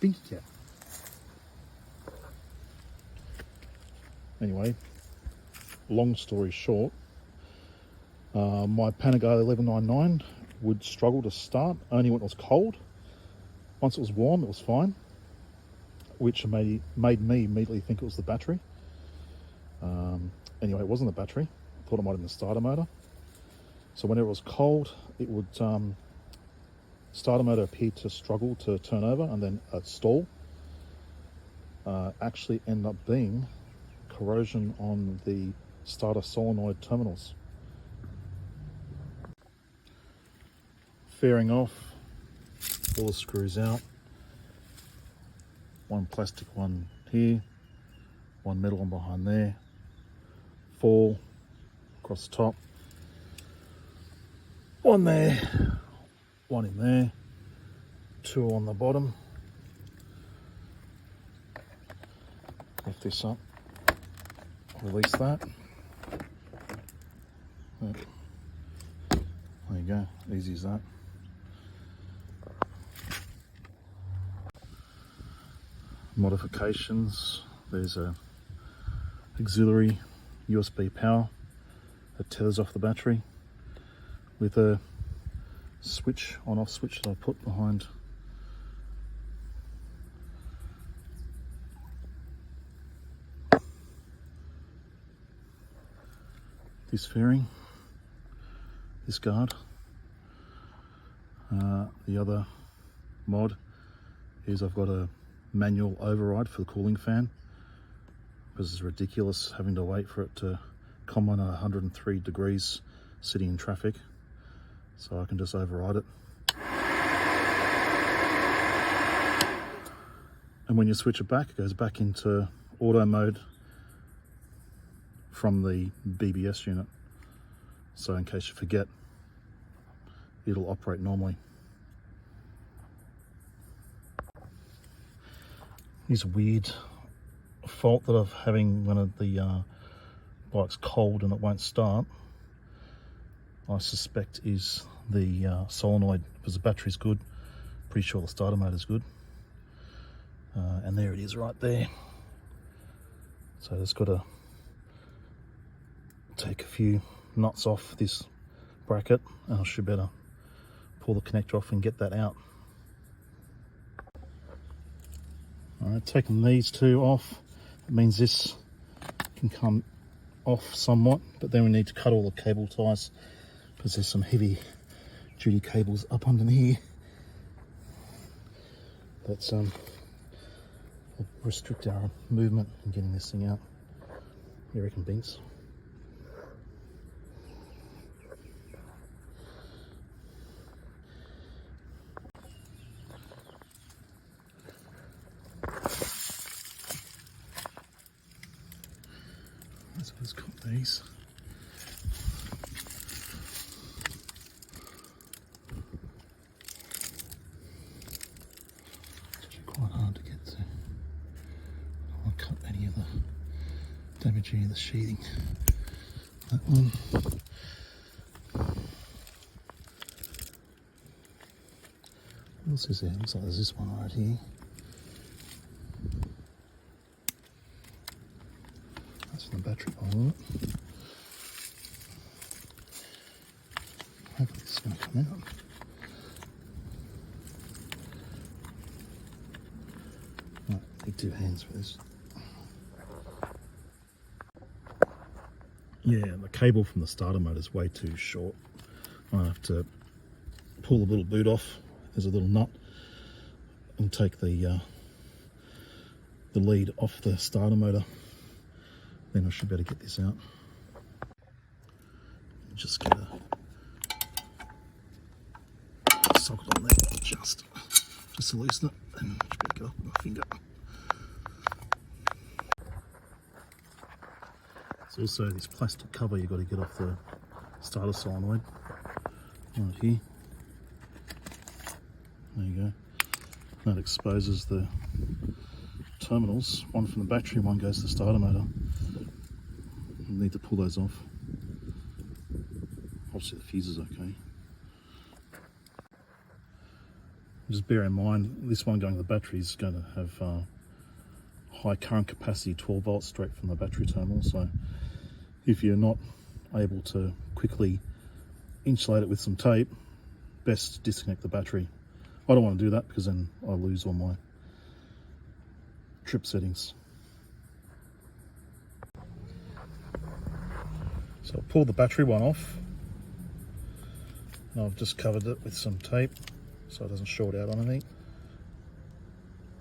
stinky cat. Anyway, long story short, my Panigale 1199 would struggle to start only when it was cold. Once it was warm, it was fine, which made me immediately think it was the battery. Anyway, it wasn't the battery. I thought it might have been the starter motor. So whenever it was cold, it would starter motor appeared to struggle to turn over and then stall. Actually ended up being corrosion on the starter solenoid terminals. Fairing off, all the screws out. One plastic one here, one metal one behind there. 4 across the top. One there, one in there, 2 on the bottom. Lift this up, release that. There you go, easy as that. Modifications, there's a auxiliary USB power that tethers off the battery with a switch, on-off switch that I put behind this fairing, this guard. The other mod is I've got a manual override for the cooling fan, because it's ridiculous having to wait for it to come on 103 degrees sitting in traffic, so I can just override it. And when you switch it back, it goes back into auto mode from the BBS unit, so in case you forget, it'll operate normally. This weird fault that I'm having when the bike's cold and it won't start, I suspect is the solenoid, because the battery's good. Pretty sure the starter motor's good. And there it is right there. So I just got to take a few nuts off this bracket and I should better pull the connector off and get that out. Alright, taking these 2 off, it means this can come off somewhat, but then we need to cut all the cable ties because there's some heavy duty cables up under here. That's will restrict our movement in getting this thing out. You reckon, Binks? So let's cut these. It's actually quite hard to get to. I don't want to cut any of the damage, any of the sheathing. That one. What else is there? Looks like there's this one right here. The battery on it. Hopefully this is going to come out. Right, need 2 hands for this. Yeah, the cable from the starter motor is way too short. I have to pull the little boot off. There's a little nut, and take the lead off the starter motor. Then I should better get this out. Just get a socket on there, just to loosen it, and just better get up with my finger. There's also this plastic cover you've got to get off the starter solenoid, right here. There you go. That exposes the terminals. One from the battery, one goes to the starter motor. You need to pull those off. Obviously the fuse is okay. Just bear in mind, this one going to the battery is going to have high current capacity, 12 volts straight from the battery terminal. So if you're not able to quickly insulate it with some tape, best disconnect the battery. I don't want to do that because then I lose all my trip settings. So I'll pull the battery one off. Now I've just covered it with some tape so it doesn't short out on anything.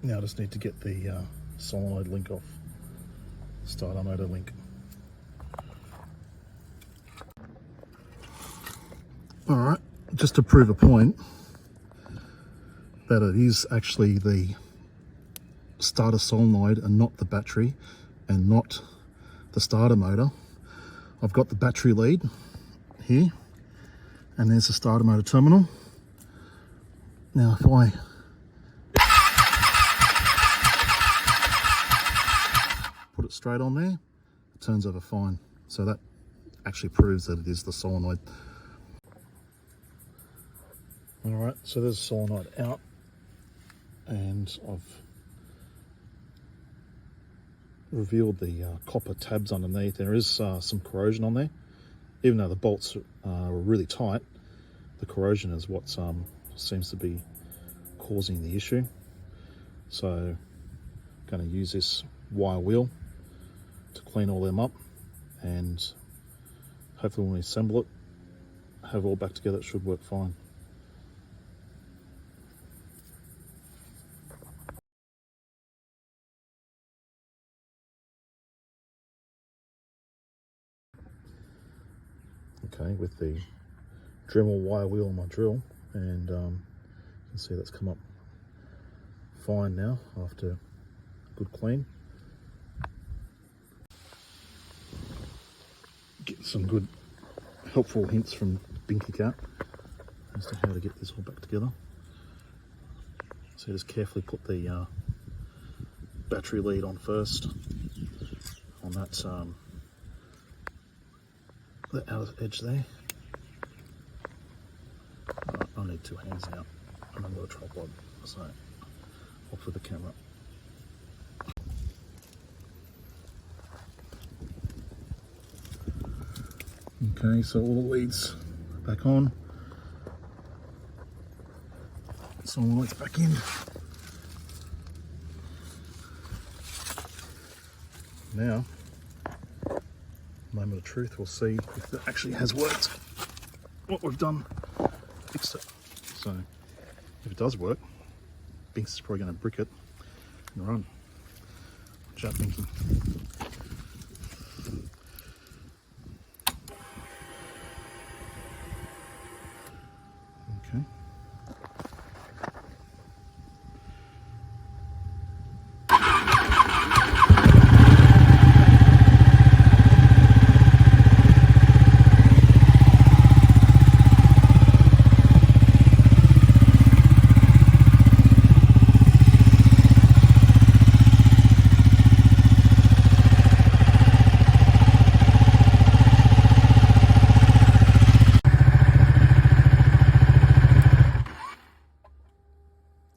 Now I just need to get the solenoid link off, starter motor link. Alright, just to prove a point that it is actually the starter solenoid and not the battery and not the starter motor, I've got the battery lead here and there's the starter motor terminal. Now if I put it straight on there, it turns over fine. So that actually proves that it is the solenoid. Alright, so there's a solenoid out and I've revealed the copper tabs underneath. There is some corrosion on there. Even though the bolts are really tight, the corrosion is what seems to be causing the issue. So I'm going to use this wire wheel to clean all them up, and hopefully when we assemble it, have it all back together, it should work fine. Okay, with the Dremel wire wheel on my drill, and you can see that's come up fine now after a good clean. Getting some good helpful hints from Binky Cat as to how to get this all back together. So just carefully put the battery lead on first on that the outer edge there. I need two hands now and I've got a tripod, so off with the camera. Okay, so all the leads are back on. So all the lights back in. Now, moment of truth, we'll see if it actually has worked. What we've done, fixed it. So if it does work, Binks is probably going to brick it and run. Watch out, Binky. Okay.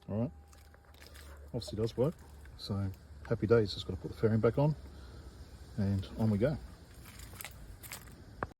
Alright, obviously does work, so happy days. Just got to put the fairing back on and we go.